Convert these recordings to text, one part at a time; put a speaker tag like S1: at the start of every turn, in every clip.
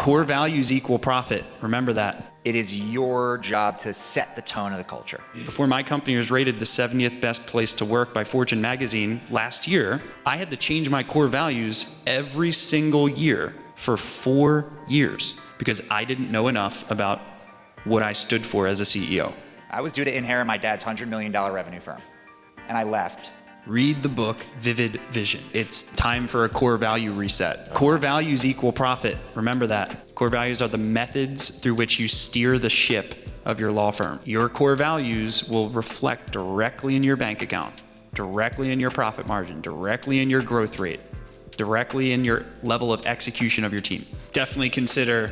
S1: Core values equal profit. Remember that.
S2: It is your job to set the tone of the culture.
S1: Before my company was rated the 70th best place to work by Fortune magazine last year, I had to change my core values every single year for 4 years because I didn't know enough about what I stood for as a CEO.
S2: I was due to inherit my dad's $100 million revenue firm, and I left.
S1: Read the book, Vivid Vision. It's time for a core value reset. Core values equal profit. Remember that. Core values are the methods through which you steer the ship of your law firm. Your core values will reflect directly in your bank account, directly in your profit margin, directly in your growth rate, directly in your level of execution of your team. Definitely consider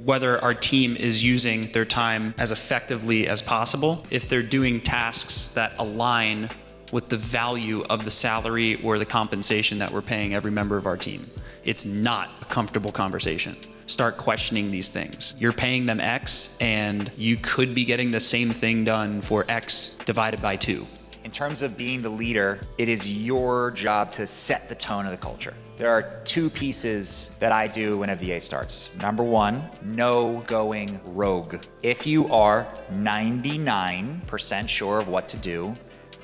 S1: whether our team is using their time as effectively as possible. If they're doing tasks that align with the value of the salary or the compensation that we're paying every member of our team. It's not a comfortable conversation. Start questioning these things. You're paying them X and you could be getting the same thing done for X divided by 2.
S2: In terms of being the leader, it is your job to set the tone of the culture. There are 2 pieces that I do when a VA starts. Number 1, no going rogue. If you are 99% sure of what to do,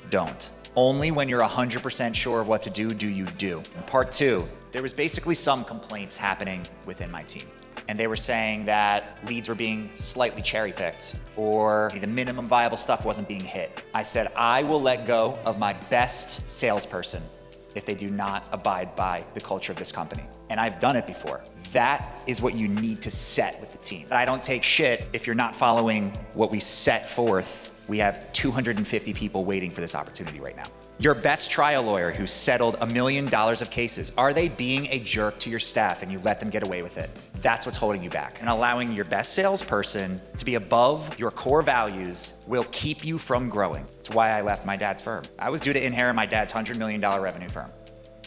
S2: don't. Only when you're 100% sure of what to do you do. Part 2, there was basically some complaints happening within my team. And they were saying that leads were being slightly cherry-picked or the minimum viable stuff wasn't being hit. I said, I will let go of my best salesperson if they do not abide by the culture of this company. And I've done it before. That is what you need to set with the team. I don't take shit if you're not following what we set forth. We have 250 people waiting for this opportunity right now. Your best trial lawyer who settled $1 million of cases, are they being a jerk to your staff and you let them get away with it? That's what's holding you back. And allowing your best salesperson to be above your core values will keep you from growing. That's why I left my dad's firm. I was due to inherit my dad's $100 million revenue firm,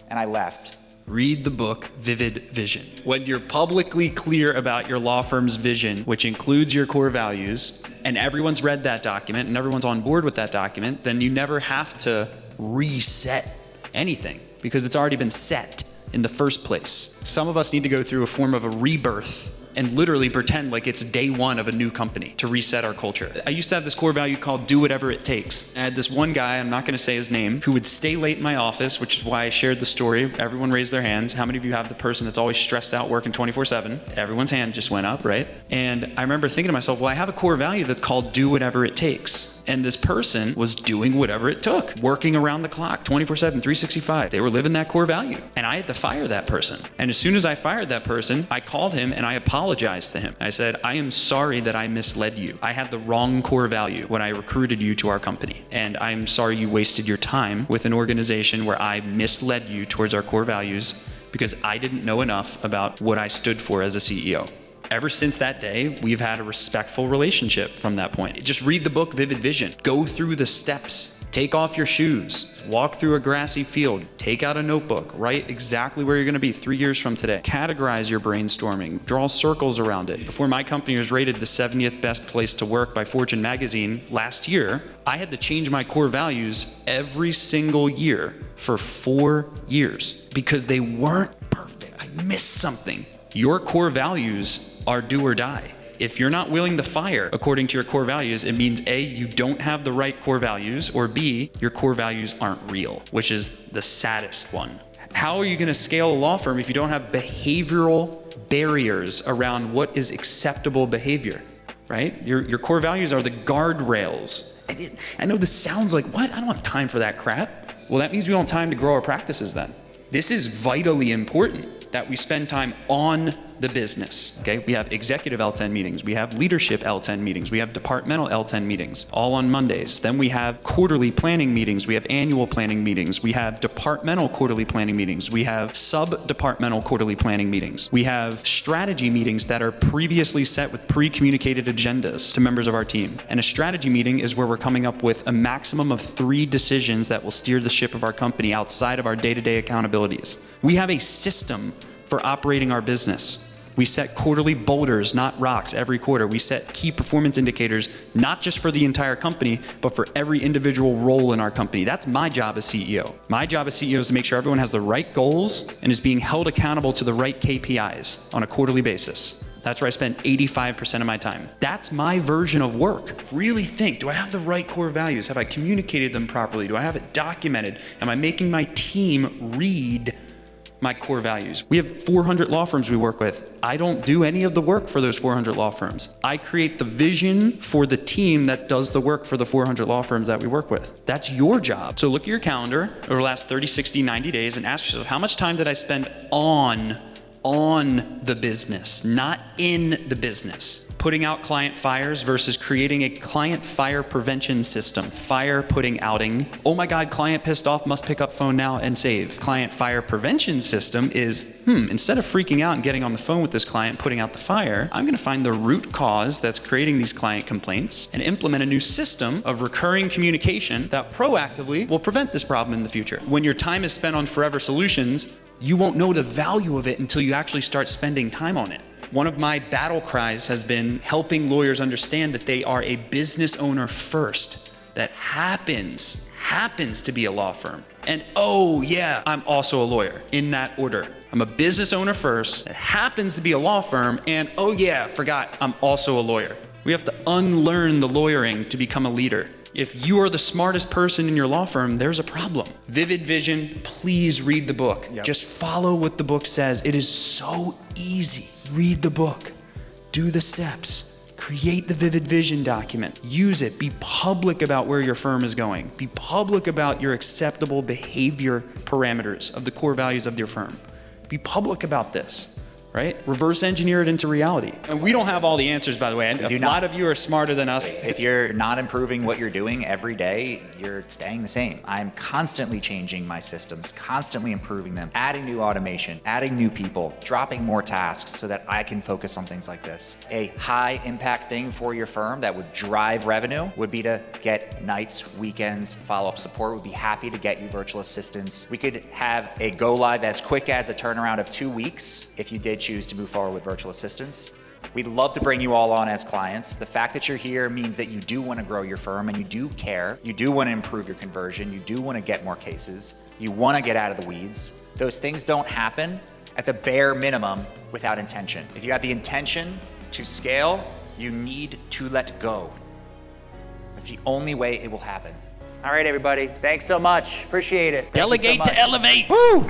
S2: and I left.
S1: Read the book, Vivid Vision. When you're publicly clear about your law firm's vision, which includes your core values, and everyone's read that document and everyone's on board with that document, then you never have to reset anything because it's already been set in the first place. Some of us need to go through a form of a rebirth and literally pretend like it's day 1 of a new company to reset our culture. I used to have this core value called do whatever it takes. I had this one guy, I'm not gonna say his name, who would stay late in my office, which is why I shared the story. Everyone raised their hands. How many of you have the person that's always stressed out working 24/7? Everyone's hand just went up, right? And I remember thinking to myself, well, I have a core value that's called do whatever it takes. And this person was doing whatever it took, working around the clock, 24/7, 365. They were living that core value. And I had to fire that person. And as soon as I fired that person, I called him and I apologized to him. I said, I am sorry that I misled you. I had the wrong core value when I recruited you to our company. And I'm sorry you wasted your time with an organization where I misled you towards our core values because I didn't know enough about what I stood for as a CEO. Ever since that day, we've had a respectful relationship from that point. Just read the book, Vivid Vision. Go through the steps. Take off your shoes. Walk through a grassy field. Take out a notebook. Write exactly where you're going to be 3 years from today. Categorize your brainstorming. Draw circles around it. Before my company was rated the 70th best place to work by Fortune magazine last year, I had to change my core values every single year for 4 years because they weren't perfect. I missed something. Your core values are do or die. If you're not willing to fire according to your core values, it means A, you don't have the right core values, or B, your core values aren't real, which is the saddest one. How are you going to scale a law firm if you don't have behavioral barriers around what is acceptable behavior, right? Your core values are the guardrails. I know this sounds like, what? I don't have time for that crap. Well, that means we don't have time to grow our practices then. This is vitally important that we spend time on the business, okay? We have executive L10 meetings, we have leadership L10 meetings, we have departmental L10 meetings, all on Mondays. Then we have quarterly planning meetings, we have annual planning meetings, we have departmental quarterly planning meetings, we have sub-departmental quarterly planning meetings. We have strategy meetings that are previously set with pre-communicated agendas to members of our team. And a strategy meeting is where we're coming up with a maximum of 3 decisions that will steer the ship of our company outside of our day-to-day accountabilities. We have a system for operating our business. We set quarterly boulders, not rocks, every quarter. We set key performance indicators, not just for the entire company, but for every individual role in our company. That's my job as CEO. My job as CEO is to make sure everyone has the right goals and is being held accountable to the right KPIs on a quarterly basis. That's where I spend 85% of my time. That's my version of work. Really think, do I have the right core values? Have I communicated them properly? Do I have it documented? Am I making my team read my core values? We have 400 law firms we work with. I don't do any of the work for those 400 law firms. I create the vision for the team that does the work for the 400 law firms that we work with. That's your job. So look at your calendar over the last 30, 60, 90 days and ask yourself, how much time did I spend on the business, not in the business? Putting out client fires versus creating a client fire prevention system. Fire putting outing. Oh my God, client pissed off, must pick up phone now and save. Client fire prevention system is, instead of freaking out and getting on the phone with this client, putting out the fire, I'm gonna find the root cause that's creating these client complaints and implement a new system of recurring communication that proactively will prevent this problem in the future. When your time is spent on forever solutions, you won't know the value of it until you actually start spending time on it. One of my battle cries has been helping lawyers understand that they are a business owner first, that happens to be a law firm. And oh yeah, I'm also a lawyer, in that order. I'm a business owner first, that happens to be a law firm, and oh yeah, forgot, I'm also a lawyer. We have to unlearn the lawyering to become a leader. If you are the smartest person in your law firm, there's a problem. Vivid Vision, please read the book. Yep. Just follow what the book says. It is so easy. Read the book. Do the steps. Create the Vivid Vision document. Use it. Be public about where your firm is going. Be public about your acceptable behavior parameters of the core values of your firm. Be public about this. Right? Reverse engineer it into reality. And we don't have all the answers, by the way. A lot of you are smarter than us.
S2: If you're not improving what you're doing every day, you're staying the same. I'm constantly changing my systems, constantly improving them, adding new automation, adding new people, dropping more tasks so that I can focus on things like this. A high impact thing for your firm that would drive revenue would be to get nights, weekends, follow-up support. We'd be happy to get you virtual assistants. We could have a go live as quick as a turnaround of 2 weeks if you did choose to move forward with virtual assistants. We'd love to bring you all on as clients. The fact that you're here means that you do want to grow your firm and you do care. You do want to improve your conversion. You do want to get more cases. You want to get out of the weeds. Those things don't happen at the bare minimum without intention. If you have the intention to scale, you need to let go. That's the only way it will happen. All right, everybody. Thanks so much. Appreciate it.
S1: Delegate to elevate. Woo!